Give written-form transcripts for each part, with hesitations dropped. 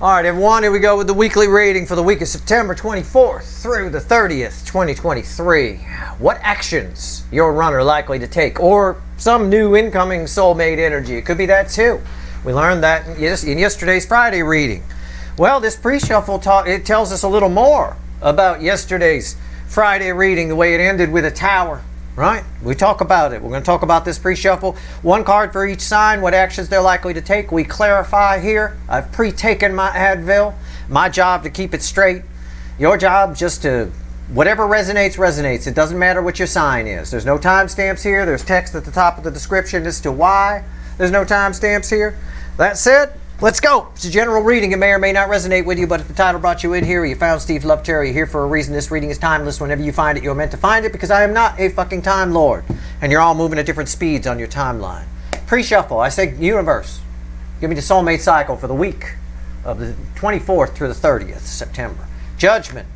All right, everyone, here we go with the weekly reading for the week of September 24th through the 30th, 2023. What actions your runner likely to take, or some new incoming soulmate energy. It could be that too. We learned that in yesterday's Friday reading. Well, this pre-shuffle it tells us a little more about yesterday's Friday reading, the way it ended with a tower. Right? We talk about it. We're going to talk about this pre-shuffle. One card for each sign, what actions they're likely to take. We clarify here. I've pre-taken my Advil. My job to keep it straight. Your job just to, whatever resonates, resonates. It doesn't matter what your sign is. There's no timestamps here. There's text at the top of the description as to why there's no timestamps here. That said, let's go. It's a general reading. It may or may not resonate with you, but if the title brought you in here, you found Steve Love Terry, you're here for a reason. This reading is timeless. Whenever you find it, you're meant to find it, because I am not a fucking Time Lord. And you're all moving at different speeds on your timeline. Pre-shuffle, I say, universe, give me the soulmate cycle for the week of the 24th through the 30th September. Judgment,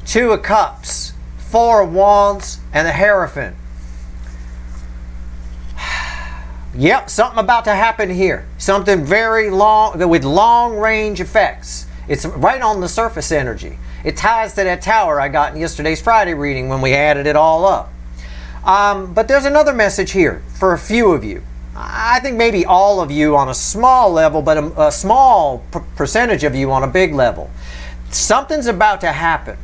2 of Cups, 4 of Wands, and the Hierophant. Yep, something about to happen here. Something very long, with long range effects. It's right on the surface energy. It ties to that tower I got in yesterday's Friday reading when we added it all up. But there's another message here for a few of you. I think maybe all of you on a small level, but a small percentage of you on a big level. Something's about to happen.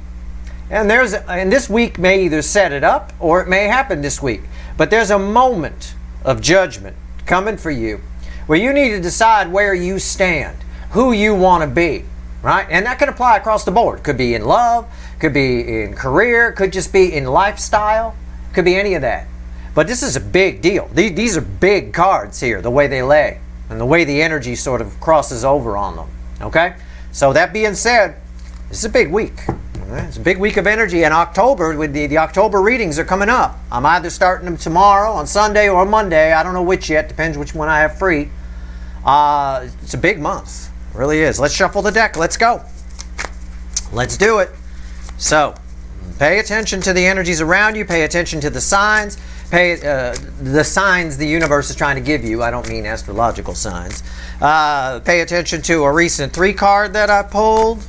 And this week may either set it up or it may happen this week. But there's a moment of judgment coming for you where you need to decide where you stand, who you want to be, right? And that could apply across the board. Could be in love, could be in career, could just be in lifestyle, could be any of that. But this is a big deal. These are big cards here, the way they lay and the way the energy sort of crosses over on them, okay? So that being said, this is a big week. It's a big week of energy, and October, with the October readings are coming up. I'm either starting them tomorrow, on Sunday, or Monday. I don't know which yet. Depends which one I have free. It's a big month. It really is. Let's shuffle the deck. Let's go. Let's do it. So, pay attention to the energies around you. Pay attention to the signs. Pay the signs the universe is trying to give you. I don't mean astrological signs. Pay attention to a recent 3 card that I pulled.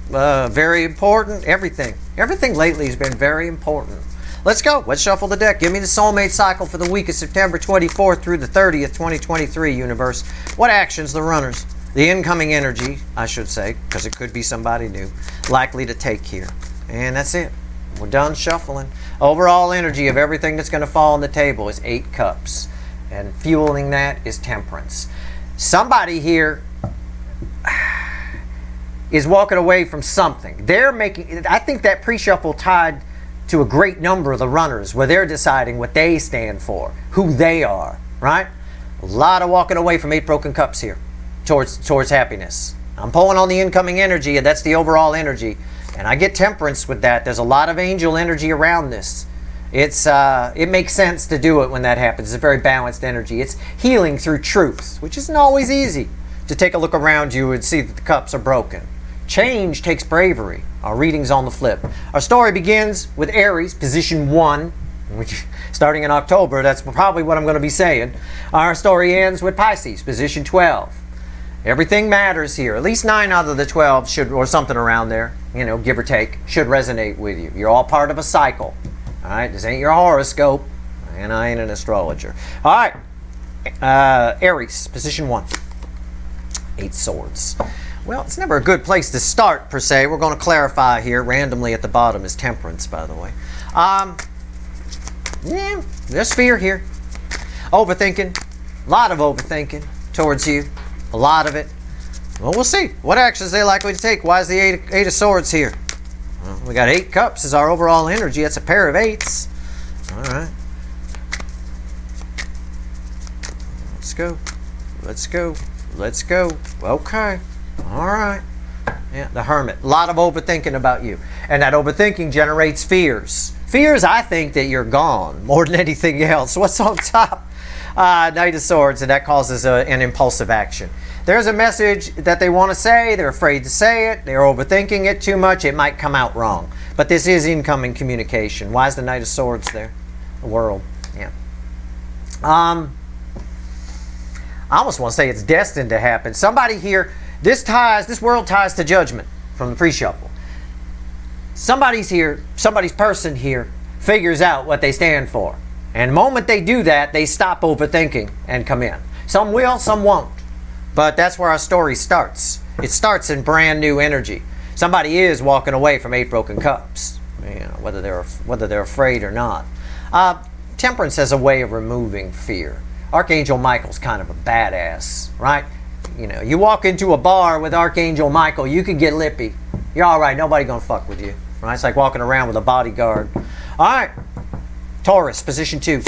Very important. Everything lately has been very important. Let's go. Let's shuffle the deck. Give me the soulmate cycle for the week of September 24th through the 30th, 2023, universe. What actions the runners, the incoming energy, I should say, because it could be somebody new, likely to take here. And that's it. We're done shuffling. Overall energy of everything that's going to fall on the table is 8 cups. And fueling that is temperance. Somebody here is walking away from something. I think that pre-shuffle tied to a great number of the runners where they're deciding what they stand for, who they are, right? A lot of walking away from 8 broken cups here towards happiness. I'm pulling on the incoming energy, and that's the overall energy. And I get temperance with that. There's a lot of angel energy around this. It makes sense to do it when that happens. It's a very balanced energy. It's healing through truth, which isn't always easy to take a look around you and see that the cups are broken. Change takes bravery. Our reading's on the flip. Our story begins with Aries, position 1, which starting in October, that's probably what I'm going to be saying. Our story ends with Pisces, position 12. Everything matters here. At least 9 out of the 12 should, or something around there, give or take, should resonate with you. You're all part of a cycle. All right, this ain't your horoscope, and I ain't an astrologer. All right, Aries, position 1, 8 swords. Well, it's never a good place to start, per se. We're going to clarify here. Randomly at the bottom is temperance, by the way. Yeah, there's fear here. Overthinking, a lot of overthinking towards you. A lot of it. Well, we'll see. What actions are they likely to take? Why is the eight of Swords here? Well, we got 8 cups as our overall energy. That's a pair of 8s. All right. Let's go. Let's go. Let's go. Okay. All right. Yeah, the Hermit. A lot of overthinking about you. And that overthinking generates fears. Fears, I think, that you're gone more than anything else. What's on top? Knight of Swords, and that causes an impulsive action. There's a message that they want to say. They're afraid to say it. They're overthinking it too much. It might come out wrong. But this is incoming communication. Why is the Knight of Swords there? The world. Yeah. I almost want to say it's destined to happen. Somebody here, This world ties to judgment from the pre-shuffle. Somebody's person here figures out what they stand for. And the moment they do that, they stop overthinking and come in. Some will, some won't. But that's where our story starts. It starts in brand new energy. Somebody is walking away from 8 broken cups, whether they're afraid or not. Temperance has a way of removing fear. Archangel Michael's kind of a badass, right? You walk into a bar with Archangel Michael, you can get lippy. You're all right. Nobody gonna fuck with you, right? It's like walking around with a bodyguard. All right, Taurus, position 2,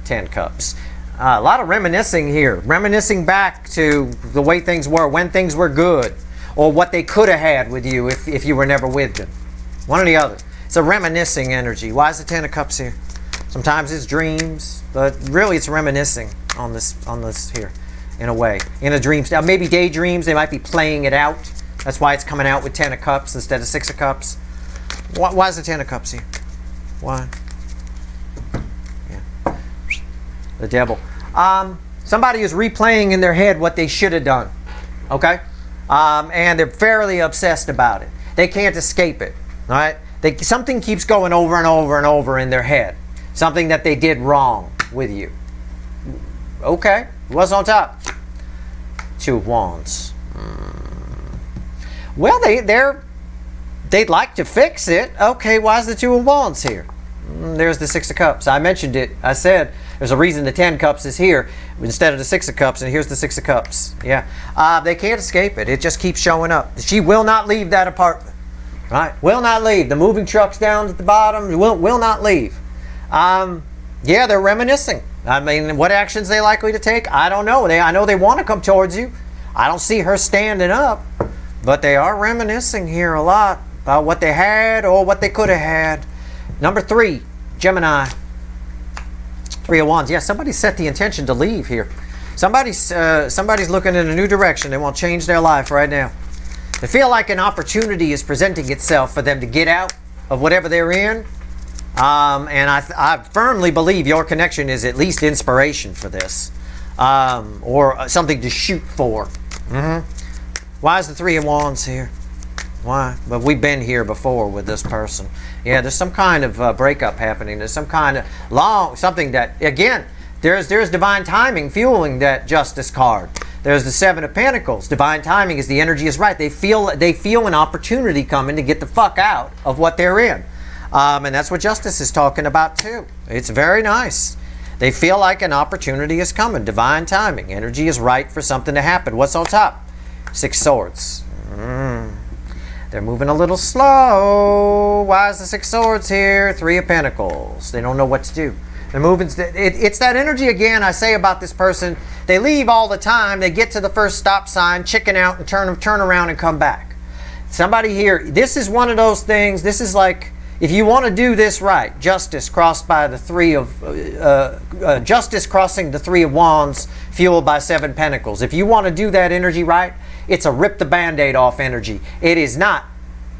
10 cups. A lot of reminiscing here. Reminiscing back to the way things were, when things were good, or what they could have had with you if you were never with them. One or the other. It's a reminiscing energy. Why is the 10 of cups here? Sometimes it's dreams, but really it's reminiscing on this here, in a way. In a dream style. Maybe daydreams, they might be playing it out. That's why it's coming out with 10 of cups instead of 6 of cups. Why is the 10 of cups here? Why? Yeah. The devil. Somebody is replaying in their head what they should have done. Okay? And they're fairly obsessed about it. They can't escape it. All right? Something keeps going over and over and over in their head. Something that they did wrong with you. Okay. What's on top? 2 of Wands. Well, they'd like to fix it. Okay, why is the 2 of Wands here? There's the 6 of Cups. I mentioned it. I said there's a reason the 10 Cups is here instead of the 6 of Cups, and here's the 6 of Cups. Yeah. They can't escape it. It just keeps showing up. She will not leave that apartment. Right? Will not leave. The moving truck's down at the bottom. Will not leave. Yeah, they're reminiscing. I mean, what actions they likely to take? I don't know. I know they want to come towards you. I don't see her standing up, but they are reminiscing here a lot about what they had or what they could have had. Number 3, Gemini. 3 of Wands. Yeah, somebody set the intention to leave here. Somebody's looking in a new direction. They want to change their life right now. They feel like an opportunity is presenting itself for them to get out of whatever they're in. And I firmly believe your connection is at least inspiration for this. Or something to shoot for. Why is the 3 of Wands here? Why? But we've been here before with this person. Yeah, there's some kind of breakup happening. There's some kind of something that, again, there's divine timing fueling that Justice card. There's the 7 of Pentacles. Divine timing is the energy is right. They feel an opportunity coming to get the fuck out of what they're in. And that's what Justice is talking about too. It's very nice. They feel like an opportunity is coming. Divine timing. Energy is right for something to happen. What's on top? 6 Swords. They're moving a little slow. Why is the 6 Swords here? 3 of Pentacles. They don't know what to do. They're moving. It's that energy again I say about this person. They leave all the time. They get to the first stop sign, chicken out, and turn around and come back. Somebody here, this is one of those things. This is like, if you want to do this right, Justice crossed by the 3 of Justice crossing the 3 of Wands, fueled by 7 Pentacles. If you want to do that energy right, it's a rip the band-aid off energy. It is not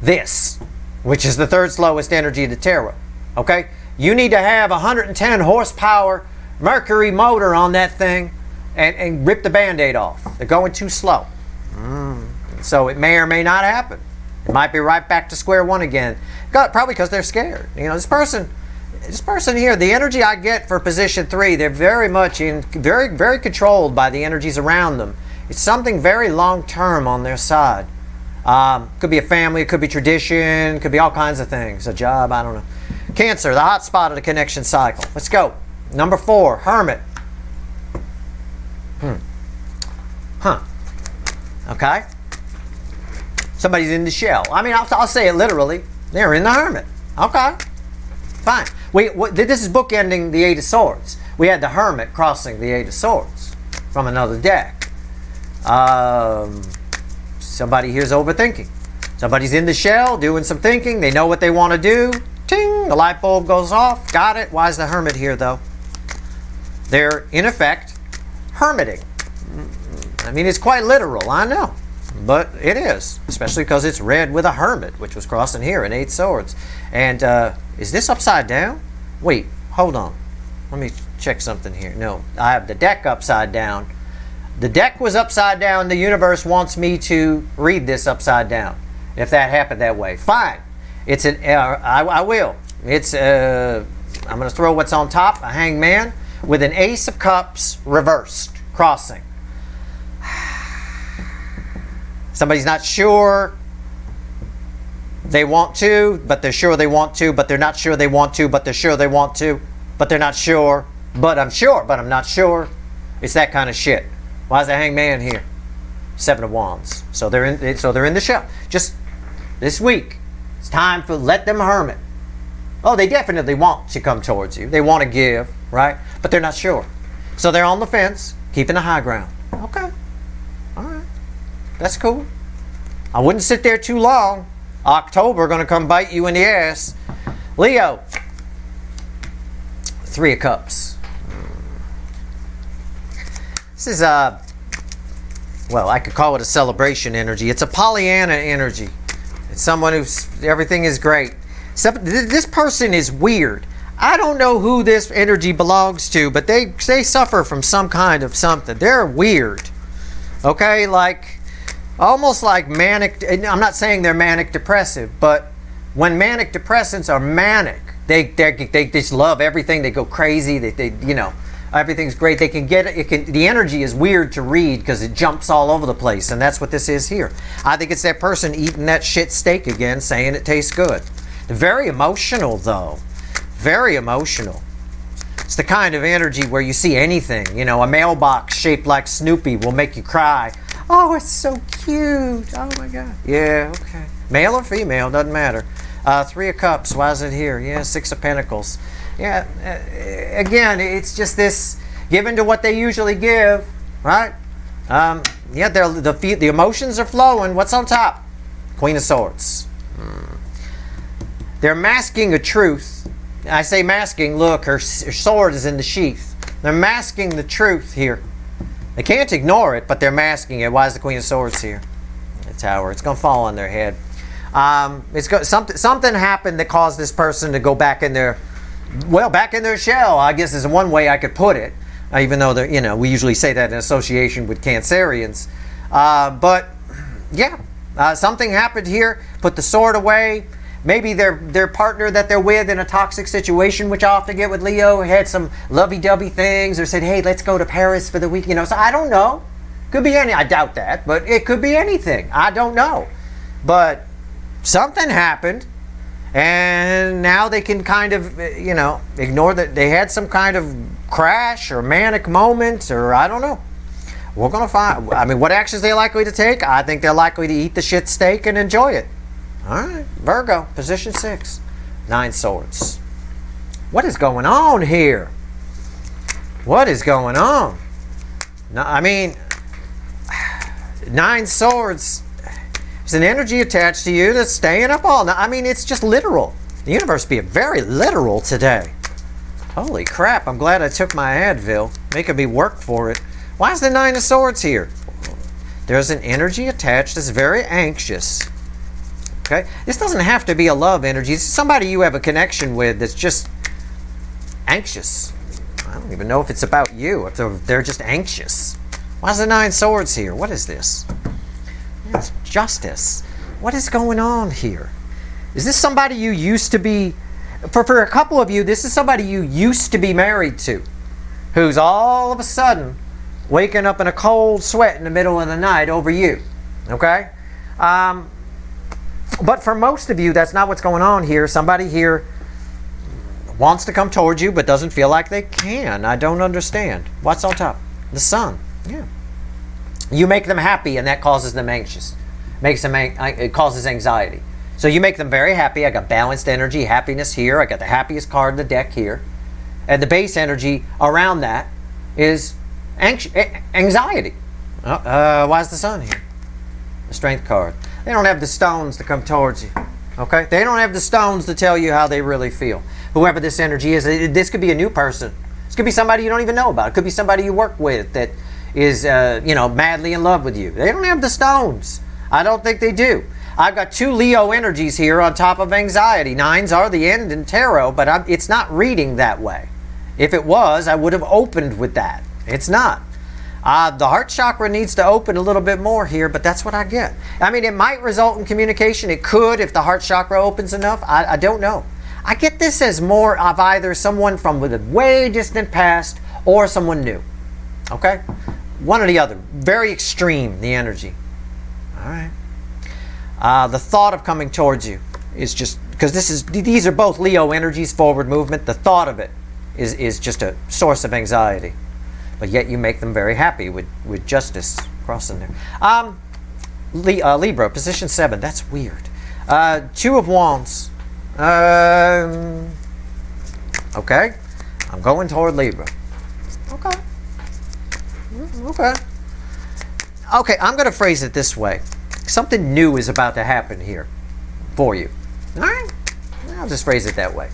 this, which is the 3rd slowest energy of the tarot. Okay, you need to have 110 horsepower Mercury motor on that thing, and rip the band-aid off. They're going too slow. So it may or may not happen. It might be right back to square one again. Probably because they're scared. This person here, the energy I get for position 3, they're very much very controlled by the energies around them. It's something very long-term on their side. Could be a family, it could be tradition, could be all kinds of things. A job, I don't know. Cancer, the hot spot of the connection cycle. Let's go. Number 4, Hermit. Okay. Somebody's in the shell. I mean, I'll say it literally. They're in the Hermit. Okay. Fine. This is bookending the 8 of Swords. We had the Hermit crossing the 8 of Swords from another deck. Somebody here's overthinking. Somebody's in the shell doing some thinking. They know what they want to do. Ting! The light bulb goes off. Got it. Why is the Hermit here, though? They're, in effect, hermiting. I mean, it's quite literal, I know. But it is, especially because it's red with a Hermit, which was crossing here in 8 Swords. And is this upside down? Wait, hold on. Let me check something here. No, I have the deck upside down. The deck was upside down. The universe wants me to read this upside down. If that happened that way, fine. It's an. I will. It's. I'm going to throw what's on top. A hangman with an ace of cups reversed, crossing. Somebody's not sure they want to, but they're sure they want to, but they're not sure they want to, but they're sure they want to, but they're not sure, but I'm sure, but I'm not sure. It's that kind of shit. Why is the hangman here? 7 of Wands. So they're in the show. Just this week, it's time for let them hermit. Oh, they definitely want to come towards you. They want to give, right? But they're not sure. So they're on the fence, keeping the high ground. Okay. All right. That's cool. I wouldn't sit there too long. October going to come bite you in the ass. Leo. 3 of Cups. This is well, I could call it a celebration energy. It's a Pollyanna energy. It's someone who's, everything is great. This person is weird. I don't know who this energy belongs to, but they suffer from some kind of something. They're weird. Okay, like almost like manic. I'm not saying they're manic depressive, but when manic depressants are manic, they just love everything. They go crazy. They you know, everything's great. They can get it. The energy is weird to read because it jumps all over the place, and that's what this is here. I think it's that person eating that shit steak again, saying it tastes good. They're very emotional, though. Very emotional. It's the kind of energy where you see anything. You know, a mailbox shaped like Snoopy will make you cry. Oh, it's so cute. Oh my God. Yeah, okay. Male or female, doesn't matter. 3 of Cups. Why is it here? Yeah, 6 of Pentacles. Yeah, again, it's just this given to what they usually give, right? Yeah, the emotions are flowing. What's on top? Queen of Swords. They're masking a truth. I say masking. Look, her sword is in the sheath. They're masking the truth here. They can't ignore it, but they're masking it. Why is the Queen of Swords here? The Tower. It's going to fall on their head. Something happened that caused this person to go back in their, well, back in their shell, I guess is one way I could put it. Even though you know, we usually say that in association with Cancerians. But yeah, something happened here. Put the sword away. Maybe their partner that they're with in a toxic situation, which I often get with Leo, had some lovey-dovey things, or said, hey, let's go to Paris for the week. You know, so I don't know. Could be any. I doubt that, but it could be anything. I don't know. But something happened, and now they can kind of, you know, ignore that they had some kind of crash or manic moment, or I don't know. We're going to find, I mean, what actions they're likely to take? I think they're likely to eat the shit steak and enjoy it. All right, Virgo, position 6. 9 Swords. What is going on here? What is going on? No, I mean, 9 Swords. There's an energy attached to you that's staying up all night. I mean, it's just literal. The universe being very literal today. Holy crap, I'm glad I took my Advil. Making me work for it. Why is the 9 of Swords here? There's an energy attached that's very anxious. Okay? This doesn't have to be a love energy. It's somebody you have a connection with that's just anxious. I don't even know if it's about you, if they're just anxious. Why is the 9 Swords here? What is this? It's Justice. What is going on here? Is this somebody you used to be... For a couple of you, this is somebody you used to be married to, who's all of a sudden waking up in a cold sweat in the middle of the night over you. Okay? But for most of you, that's not what's going on here. Somebody here wants to come towards you, but doesn't feel like they can. I don't understand. What's on top? The Sun. Yeah. You make them happy, and that causes them anxious. It causes anxiety. So you make them very happy. I got balanced energy, happiness here. I got the happiest card in the deck here. And the base energy around that is anxiety. Why is the Sun here? The Strength card. They don't have the stones to come towards you. Okay? They don't have the stones to tell you how they really feel. Whoever this energy is, this could be a new person. This could be somebody you don't even know about. It could be somebody you work with that is, you know, madly in love with you. They don't have the stones. I don't think they do. I've got 2 Leo energies here on top of anxiety. 9s are the end in tarot, but it's not reading that way. If it was, I would have opened with that. It's not. The heart chakra needs to open a little bit more here, but that's what I get. I mean, it might result in communication. It could if the heart chakra opens enough. I don't know. I get this as more of either someone from the way distant past or someone new. Okay? One or the other. Very extreme, the energy. All right. The thought of coming towards you is just, because these are both Leo energies, forward movement. The thought of it is just a source of anxiety. But yet you make them very happy with justice crossing there. Libra, position 7. That's weird. 2 of Wands. Okay. I'm going toward Libra. Okay. Okay. Okay, I'm going to phrase it this way. Something new is about to happen here for you. All right? I'll just phrase it that way.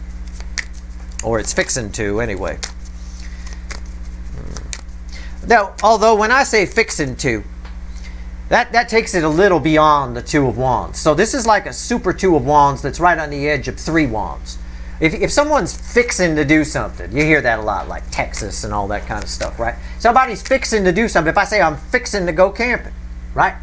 Or it's fixing to, anyway. Now, although when I say fixing to, that takes it a little beyond the 2 of Wands. So this is like a super 2 of Wands that's right on the edge of 3 Wands. If someone's fixing to do something, you hear that a lot, like Texas and all that kind of stuff, right? Somebody's fixing to do something. If I say I'm fixing to go camping, right?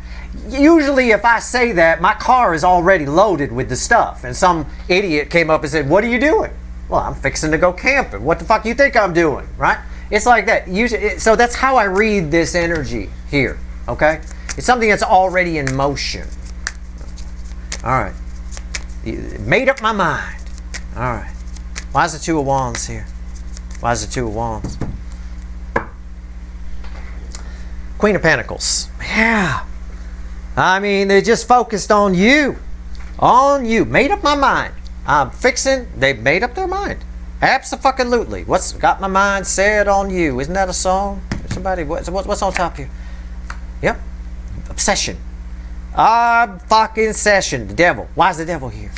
Usually if I say that, my car is already loaded with the stuff. And some idiot came up and said, what are you doing? Well, I'm fixing to go camping. What the fuck you think I'm doing, right? It's like that. So that's how I read this energy here, okay? It's something that's already in motion. All right. Made up my mind. All right. Why is the 2 of Wands here? Why is the 2 of Wands? Queen of Pentacles. Yeah. I mean, they just focused on you. On you. Made up my mind. I'm fixing. They've made up their mind. Abso-fucking-lutely. What's got my mind set on you? Isn't that a song? Somebody, what's on top here? Yep. Obsession. Fucking session. The devil. Why is the devil here?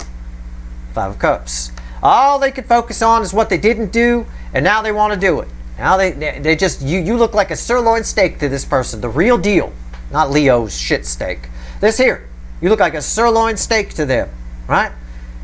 5 of Cups. All they could focus on is what they didn't do, and now they want to do it. Now they just, you look like a sirloin steak to this person. The real deal. Not Leo's shit steak. This here. You look like a sirloin steak to them. Right?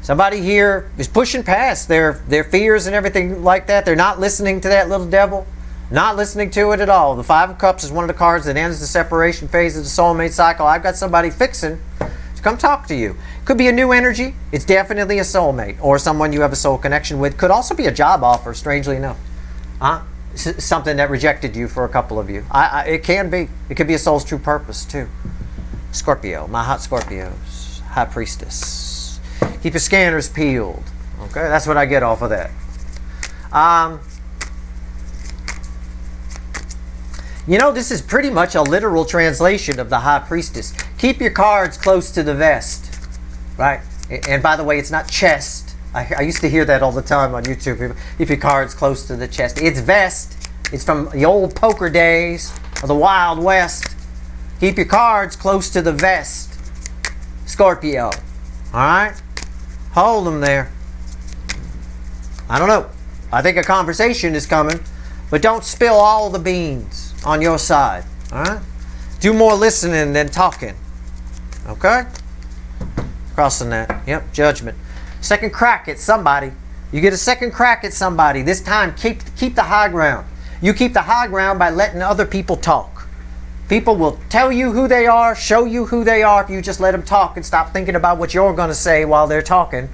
Somebody here is pushing past their fears and everything like that. They're not listening to that little devil. Not listening to it at all. The 5 of Cups is one of the cards that ends the separation phase of the soulmate cycle. I've got somebody fixing to come talk to you. Could be a new energy. It's definitely a soulmate or someone you have a soul connection with. Could also be a job offer, strangely enough. Something that rejected you for a couple of you. It can be. It could be a soul's true purpose, too. Scorpio. My hot Scorpios. High Priestess. Keep your scanners peeled. Okay, that's what I get off of that. You know, this is pretty much a literal translation of the High Priestess. Keep your cards close to the vest. Right? And by the way, it's not chest. I used to hear that all the time on YouTube. Keep your cards close to the chest. It's vest. It's from the old poker days of the Wild West. Keep your cards close to the vest. Scorpio. Alright? Hold them there. I don't know. I think a conversation is coming. But don't spill all the beans on your side. Alright? Do more listening than talking. Okay? Crossing that. Yep, judgment. Second crack at somebody. You get a second crack at somebody. This time, keep the high ground. You keep the high ground by letting other people talk. People will tell you who they are, show you who they are if you just let them talk and stop thinking about what you're going to say while they're talking.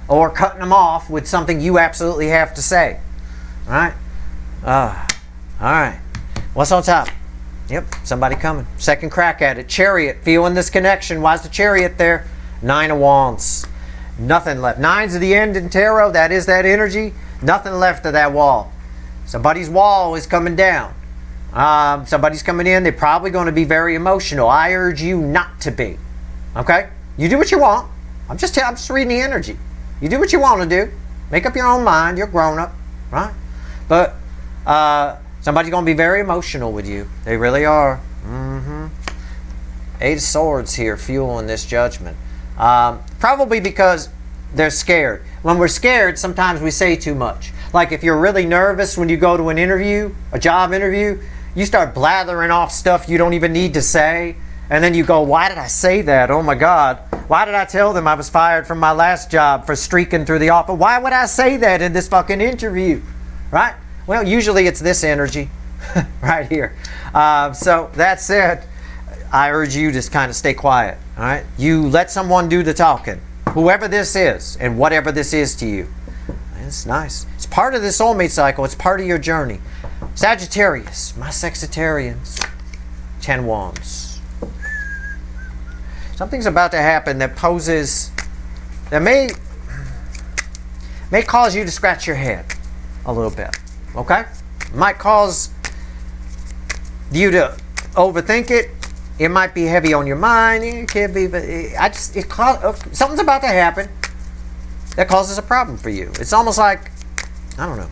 Or cutting them off with something you absolutely have to say. Alright? Alright. What's on top? Yep, somebody coming. Second crack at it. Chariot. Feeling this connection. Why's the Chariot there? 9 of Wands. Nothing left. 9's of the end in tarot. That is that energy. Nothing left of that wall. Somebody's wall is coming down. Somebody's coming in. They're probably going to be very emotional. I urge you not to be. Okay? You do what you want. I'm just reading the energy. You do what you want to do. Make up your own mind. You're grown up. Right? But somebody's going to be very emotional with you. They really are. 8 of Swords here fueling this judgment. Probably because they're scared. When we're scared, sometimes we say too much. Like if you're really nervous when you go to an interview, a job interview, you start blathering off stuff you don't even need to say. And then you go, why did I say that? Oh my God. Why did I tell them I was fired from my last job for streaking through the office? Why would I say that in this fucking interview? Right? Well, usually it's this energy. right here. So that said, I urge you to kind of stay quiet. All right, you let someone do the talking, whoever this is and whatever this is to you. It's nice. It's part of the soulmate cycle. It's part of your journey. Sagittarius, my Sexitarians. 10 Wands. Something's about to happen that poses, that may cause you to scratch your head a little bit. Okay? Might cause you to overthink it. It might be heavy on your mind. It could be, but something's about to happen that causes a problem for you. It's almost like, I don't know.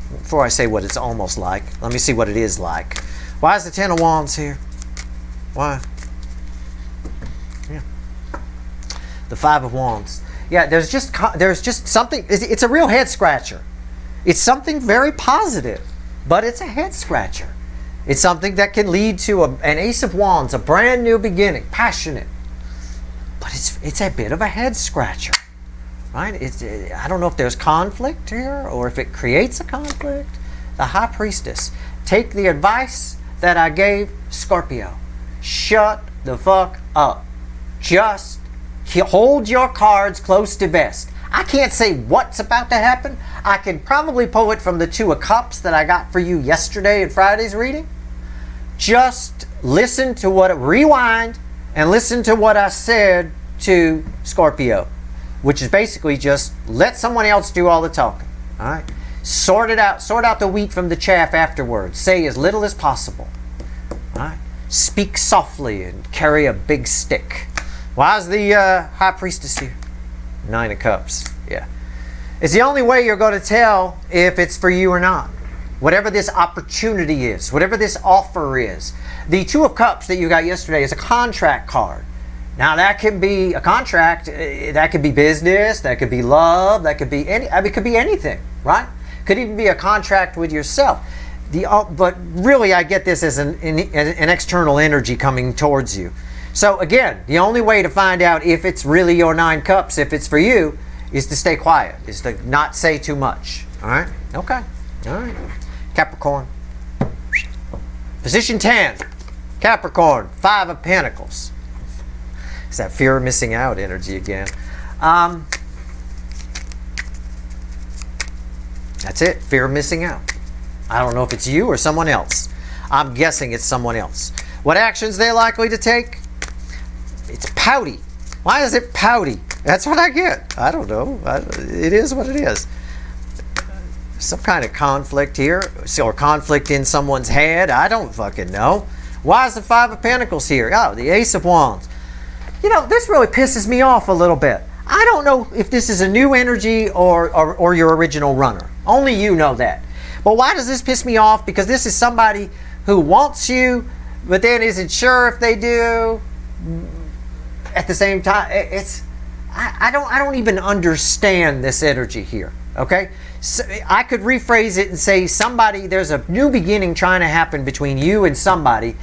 Before I say what it's almost like, let me see what it is like. Why is the 10 of Wands here? Why? Yeah. The 5 of Wands. Yeah, there's just something. It's a real head scratcher. It's something very positive, but it's a head scratcher. It's something that can lead to an Ace of Wands, a brand new beginning, passionate. But it's a bit of a head scratcher. Right? I don't know if there's conflict here or if it creates a conflict. The High Priestess. Take the advice that I gave Scorpio. Shut the fuck up. Just hold your cards close to vest. I can't say what's about to happen. I can probably pull it from the 2 of Cups that I got for you yesterday in Friday's reading. Just listen to rewind and listen to what I said to Scorpio. Which is basically just let someone else do all the talking. All right? Sort it out. Sort out the wheat from the chaff afterwards. Say as little as possible. All right? Speak softly and carry a big stick. Why is the High Priestess here? 9 of Cups. Yeah. It's the only way you're going to tell if it's for you or not. Whatever this opportunity is, whatever this offer is. The 2 of Cups that you got yesterday is a contract card. Now that can be a contract, that could be business, that could be love, that could be it could be anything, right? Could even be a contract with yourself. But really I get this as an external energy coming towards you. So again, the only way to find out if it's really your 9 Cups, if it's for you, is to stay quiet, is to not say too much. All right? Okay. All right. Capricorn. Position 10. Capricorn, 5 of Pentacles. It's that fear of missing out energy again. That's it. Fear of missing out. I don't know if it's you or someone else. I'm guessing it's someone else. What actions they're likely to take? It's pouty. Why is it pouty? That's what I get. I don't know. It is what it is. Some kind of conflict here, or conflict in someone's head. I don't fucking know. Why is the 5 of Pentacles here? Oh, the Ace of Wands. You know, this really pisses me off a little bit. I don't know if this is a new energy or your original runner. Only you know that. But why does this piss me off? Because this is somebody who wants you, but then isn't sure if they do. At the same time, I don't even understand this energy here. Okay, so I could rephrase it and say there's a new beginning trying to happen between you and somebody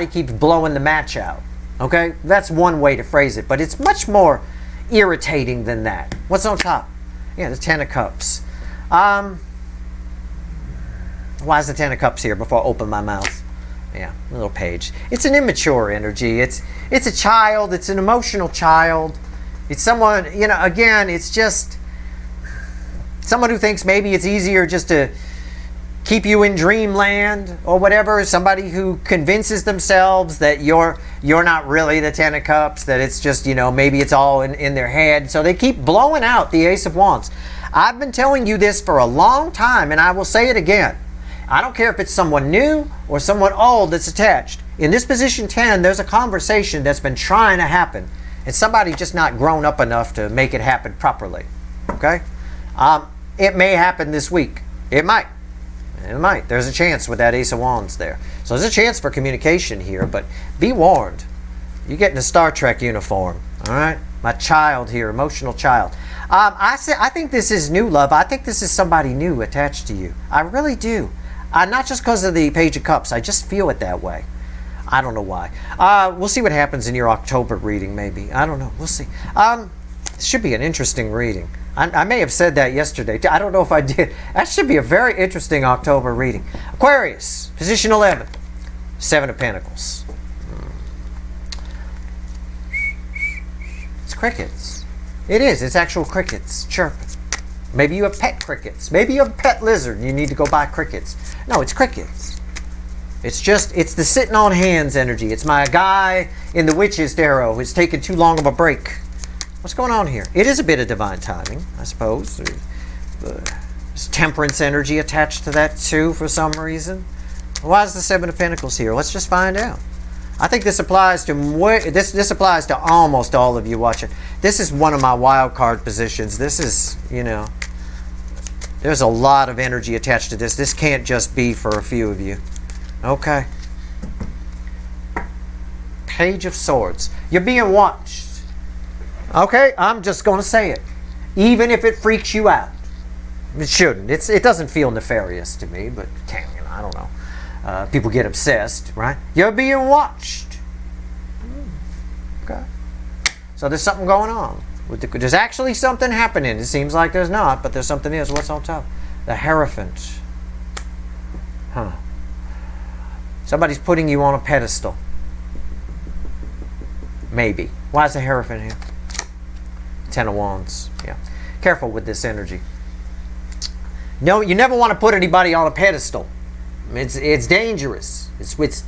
keeps blowing the match out. Okay, that's one way to phrase it, but it's much more irritating than that. What's on top? Yeah, the 10 of Cups. Why is the 10 of Cups here before I open my mouth? Yeah, a little page. It's an immature energy. It's a child. It's an emotional child. It's someone, again, it's just someone who thinks maybe it's easier just to keep you in dreamland or whatever. Somebody who convinces themselves that you're not really the 10 of Cups, that it's just, maybe it's all in their head. So they keep blowing out the Ace of Wands. I've been telling you this for a long time, and I will say it again. I don't care if it's someone new or someone old that's attached. In this position 10, there's a conversation that's been trying to happen, and somebody just not grown up enough to make it happen properly. Okay? It may happen this week. It might. It might. There's a chance with that Ace of Wands there. So there's a chance for communication here, but be warned. You get in a Star Trek uniform, all right? My child here, emotional child. I think this is new love. I think this is somebody new attached to you. I really do. Not just because of the Page of Cups. I just feel it that way. I don't know why. We'll see what happens in your October reading, maybe. I don't know. We'll see. It should be an interesting reading. I may have said that yesterday. I don't know if I did. That should be a very interesting October reading. Aquarius, position 11. 7 of Pentacles. It's crickets. It is. It's actual crickets chirping. Maybe you have pet crickets. Maybe you have a pet lizard and you need to go buy crickets. No, it's crickets. It's the sitting on hands energy. It's my guy in the Witch's Tarot who's taken too long of a break. What's going on here? It is a bit of divine timing, I suppose. There's temperance energy attached to that too for some reason. Why is the 7 of Pentacles here? Let's just find out. I think this applies to this applies to almost all of you watching. This is one of my wild card positions. This is, you know, there's a lot of energy attached to this. This can't just be for a few of you. Okay. Page of Swords. You're being watched. Okay, I'm just going to say it. Even if it freaks you out. It shouldn't. It doesn't feel nefarious to me, but damn, you know, I don't know. People get obsessed, right? You're being watched. Okay. So there's something going on. There's actually something happening. It seems like there's not, but there's something is. What's on top? The Hierophant. Huh. Somebody's putting you on a pedestal. Maybe. Why is the Hierophant here? 10 of Wands. Yeah. Careful with this energy. No, you never want to put anybody on a pedestal. It's dangerous. It's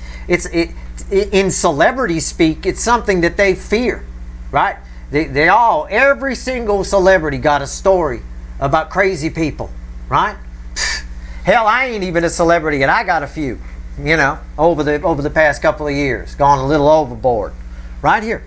in celebrity speak, it's something that they fear, right? Every single celebrity got a story about crazy people, right? Hell, I ain't even a celebrity and I got a few, you know, over the past couple of years, gone a little overboard. Right here.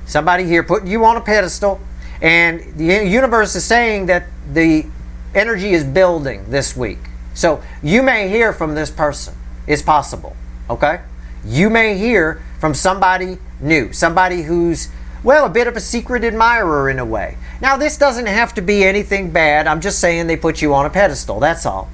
Somebody here putting you on a pedestal, and the universe is saying that the energy is building this week. So you may hear from this person. It's possible. Okay? You may hear from somebody new. Somebody who's, well, a bit of a secret admirer in a way. Now, this doesn't have to be anything bad. I'm just saying they put you on a pedestal. That's all.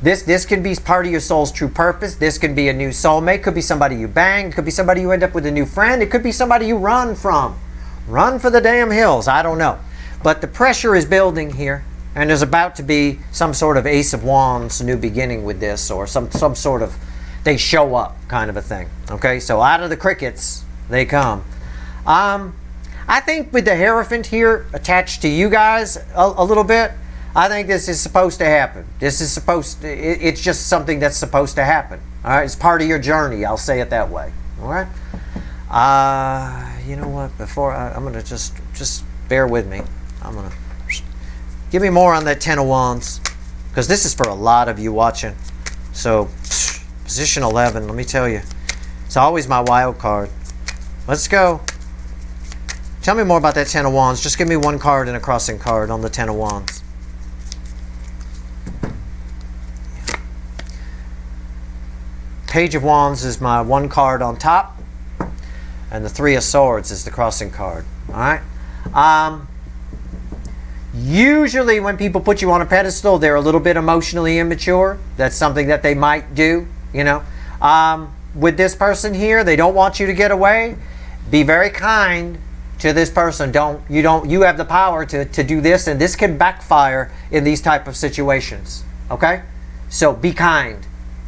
This can be part of your soul's true purpose. This can be a new soulmate. Could be somebody you bang. It could be somebody you end up with a new friend. It could be somebody you run from. Run for the damn hills. I don't know. But the pressure is building here. And there's about to be some sort of Ace of Wands new beginning with this. Or some sort of they show up kind of a thing. Okay? So out of the crickets, they come. I think with the Hierophant here attached to you guys a little bit, I think this is supposed to happen. This is supposed to, it's just something that's supposed to happen. All right, it's part of your journey. I'll say it that way. All right. You know what? Before I'm gonna just bear with me. I'm gonna give me more on that 10 of Wands, because this is for a lot of you watching. So position 11. Let me tell you, it's always my wild card. Let's go. Tell me more about that 10 of Wands. Just give me one card and a crossing card on the 10 of Wands. Page of Wands is my one card on top, and the 3 of Swords is the crossing card. All right. Usually when people put you on a pedestal, they're a little bit emotionally immature. That's something that they might do, you know. With this person here, they don't want you to get away. Be very kind to this person. You have the power to do this, and this can backfire in these type of situations. Okay? So be kind.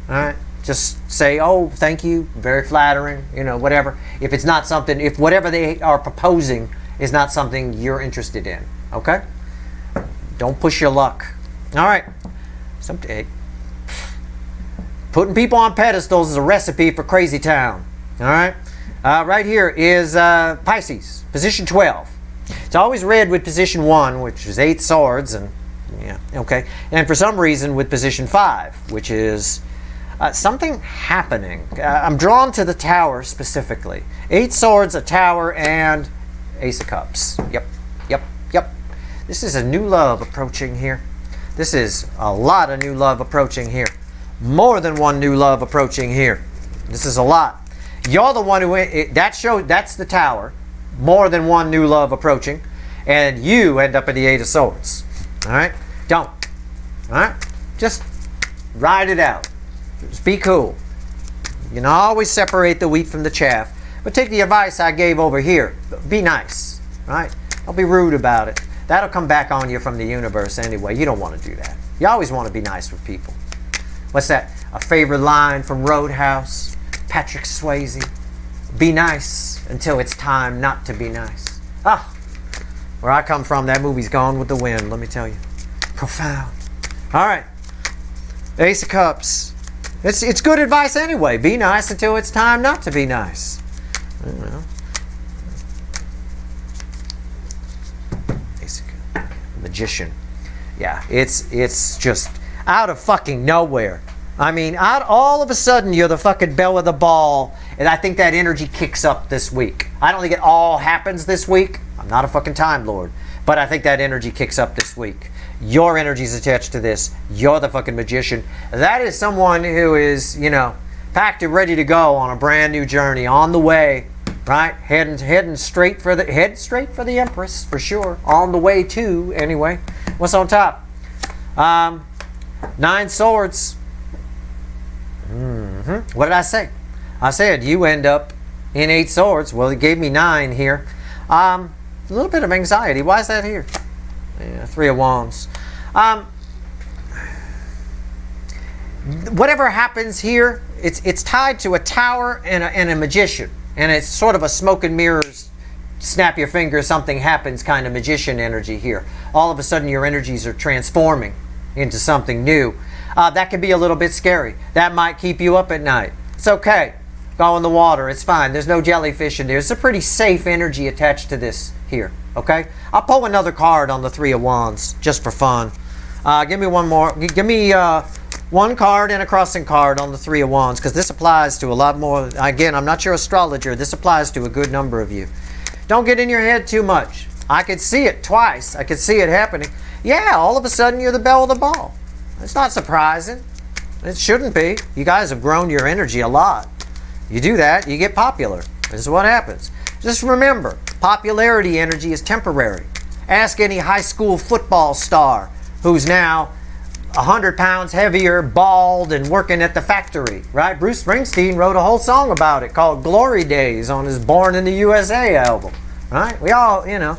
All right? Just say, oh, thank you, very flattering, you know, whatever. If it's not something, if whatever they are proposing is not something you're interested in, okay? Don't push your luck. All right. Putting people on pedestals is a recipe for crazy town, all right? Right here is Pisces, position 12. It's always read with position 1, which is 8 swords, and yeah, okay. And for some reason with position 5, which is something happening. I'm drawn to the Tower specifically. 8 swords, a Tower, and Ace of Cups. Yep. This is a new love approaching here. This is a lot of new love approaching here. More than one new love approaching here. This is a lot. You're the one who, that's the Tower. More than one new love approaching. And you end up at the 8 of Swords. All right? Don't. All right? Just ride it out. Just be cool. You can always separate the wheat from the chaff. But take the advice I gave over here. Be nice. Right? Don't be rude about it. That'll come back on you from the universe anyway. You don't want to do that. You always want to be nice with people. What's that? A favorite line from Roadhouse, Patrick Swayze. Be nice until it's time not to be nice. Ah, where I come from, that movie's Gone with the Wind, let me tell you. Profound. All right. Ace of Cups. It's good advice anyway. Be nice until it's time not to be nice. You know. Ace of Cups. Magician. Yeah, it's just out of fucking nowhere. I mean, all of a sudden you're the fucking belle of the ball, and I think that energy kicks up this week. I don't think it all happens this week. I'm not a fucking Time Lord, but I think that energy kicks up this week. Your energy's attached to this. You're the fucking magician. That is someone who is, you know, packed and ready to go on a brand new journey, on the way, right? Heading straight for the Empress for sure. On the way to, anyway. What's on top? 9 swords. What did I say? I said you end up in 8 swords. Well, it gave me 9 here. A little bit of anxiety. Why is that here? Yeah, 3 of Wands. Whatever happens here, it's tied to a tower and a magician, and it's sort of a smoke and mirrors, snap your fingers, something happens kind of magician energy here. All of a sudden, your energies are transforming into something new. That can be a little bit scary. That might keep you up at night. It's okay. Go in the water. It's fine. There's no jellyfish in there. It's a pretty safe energy attached to this here. Okay? I'll pull another card on the 3 of Wands just for fun. Give me one more. Give me one card and a crossing card on the 3 of Wands, because this applies to a lot more. Again, I'm not your astrologer. This applies to a good number of you. Don't get in your head too much. I could see it twice. I could see it happening. Yeah, all of a sudden you're the belle of the ball. It's not surprising. It shouldn't be. You guys have grown your energy a lot. You do that, you get popular. This is what happens. Just remember, popularity energy is temporary. Ask any high school football star who's now 100 pounds heavier, bald, and working at the factory, right? Bruce Springsteen wrote a whole song about it called Glory Days on his Born in the USA album, right? We all, you know,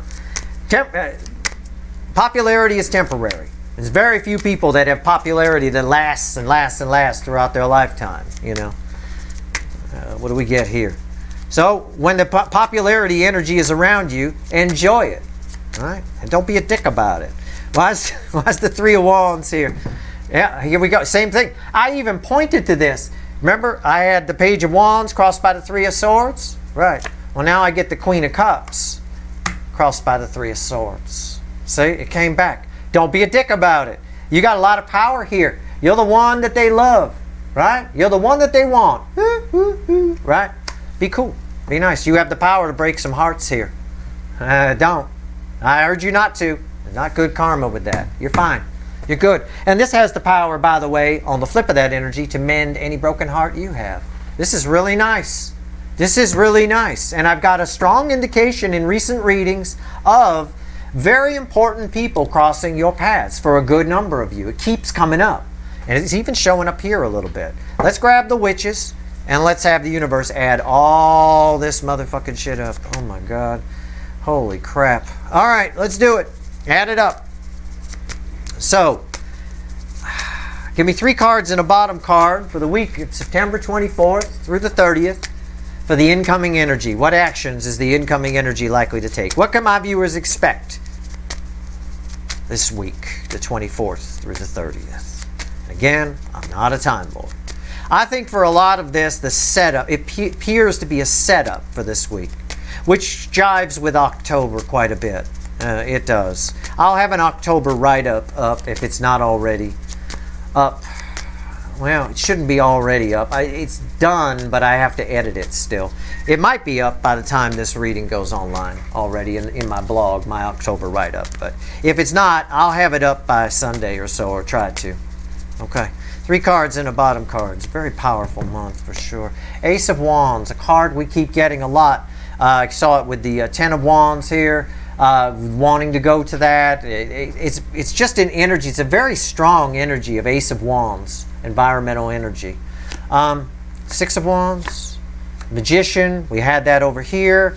popularity is temporary. There's very few people that have popularity that lasts and lasts and lasts throughout their lifetime, you know. What do we get here? So when the popularity energy is around you, enjoy it, all right? And don't be a dick about it. Why's the 3 of Wands here? Yeah, here we go. Same thing. I even pointed to this. Remember, I had the Page of Wands crossed by the 3 of Swords? Right. Well, now I get the Queen of Cups crossed by the 3 of Swords. See, it came back. Don't be a dick about it. You got a lot of power here. You're the one that they love, right? You're the one that they want, right? Be cool. Be nice. You have the power to break some hearts here. Don't. I urge you not to. Not good karma with that. You're fine. You're good. And this has the power, by the way, on the flip of that energy, to mend any broken heart you have. This is really nice. This is really nice. And I've got a strong indication in recent readings of very important people crossing your paths for a good number of you. It keeps coming up. And it's even showing up here a little bit. Let's grab the witches and let's have the universe add all this motherfucking shit up. Oh my God. Holy crap. All right, let's do it. Add it up. So, give me 3 cards and a bottom card for the week of September 24th through the 30th for the incoming energy. What actions is the incoming energy likely to take? What can my viewers expect this week, the 24th through the 30th? Again, I'm not a Time Lord. I think for a lot of this, the setup, it appears to be a setup for this week, which jives with October quite a bit. It does. I'll have an October write-up up if it's not already up. Well, it shouldn't be already up. It's done, but I have to edit it still. It might be up by the time this reading goes online already in my blog, my October write-up. But if it's not, I'll have it up by Sunday or so, or try to. Okay. 3 cards and a bottom card. It's a very powerful month for sure. Ace of Wands, a card we keep getting a lot. I saw it with the 10 of Wands here. Wanting to go to that. It's just an energy. It's a very strong energy of Ace of Wands, environmental energy. 6 of Wands, Magician. We had that over here.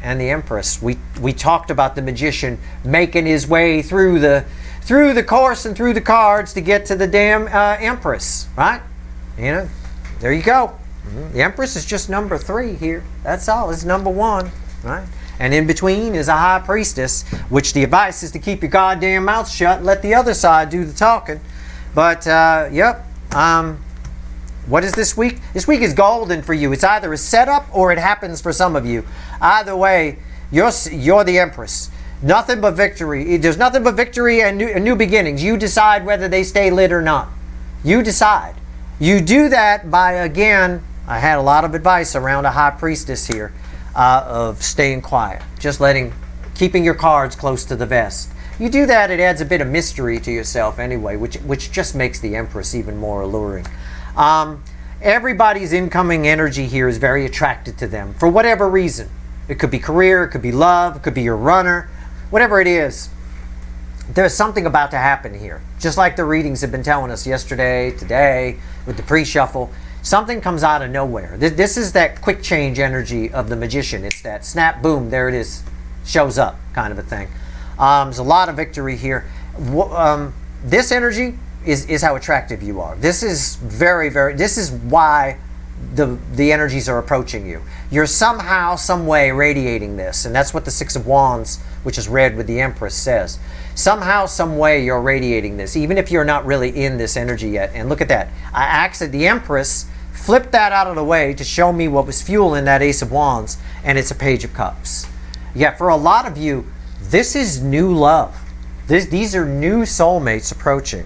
and the Empress. We talked about the magician making his way through the course and through the cards to get to the damn Empress, right? You know, there you go. The Empress is just number 3 here. That's all. It's number 1, right? And in between is a High Priestess, which the advice is to keep your goddamn mouth shut and let the other side do the talking. But, yep. What is this week? This week is golden for you. It's either a setup or it happens for some of you. Either way, you're the Empress. Nothing but victory. There's nothing but victory and new beginnings. You decide whether they stay lit or not. You decide. You do that by, again, I had a lot of advice around a High Priestess here. Of staying quiet, just keeping your cards close to the vest. You do that, it adds a bit of mystery to yourself anyway, which just makes the Empress even more alluring. Everybody's incoming energy here is very attracted to them for whatever reason. It could be career, it could be love, it could be your runner, whatever it is. There's something about to happen here. Just like the readings have been telling us yesterday, today, with the pre-shuffle. Something comes out of nowhere. This is that quick change energy of the magician. It's that snap, boom, there it is. Shows up kind of a thing. There's a lot of victory here. This energy is how attractive you are. This is this is why the energies are approaching you. You're somehow, some way radiating this. And that's what the 6 of Wands, which is red with the Empress, says. Somehow, some way you're radiating this, even if you're not really in this energy yet. And look at that. I asked the Empress, flipped that out of the way to show me what was fueling that Ace of Wands, and it's a Page of Cups. Yeah, for a lot of you, this is new love. These are new soulmates approaching.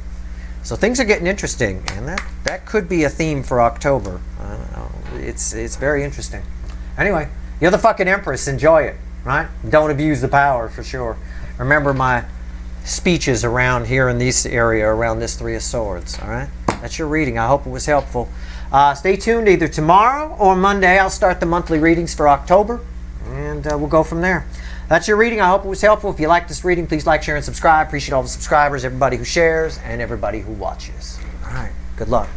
So things are getting interesting, and that could be a theme for October. I don't know. It's very interesting. Anyway, you're the fucking Empress. Enjoy it, right? Don't abuse the power, for sure. Remember my speeches around here in this area, around this 3 of Swords, all right? That's your reading. I hope it was helpful. Stay tuned. Either tomorrow or Monday, I'll start the monthly readings for October, and we'll go from there. That's your reading. I hope it was helpful. If you like this reading, please like, share, and subscribe. Appreciate all the subscribers, everybody who shares, and everybody who watches. All right. Good luck.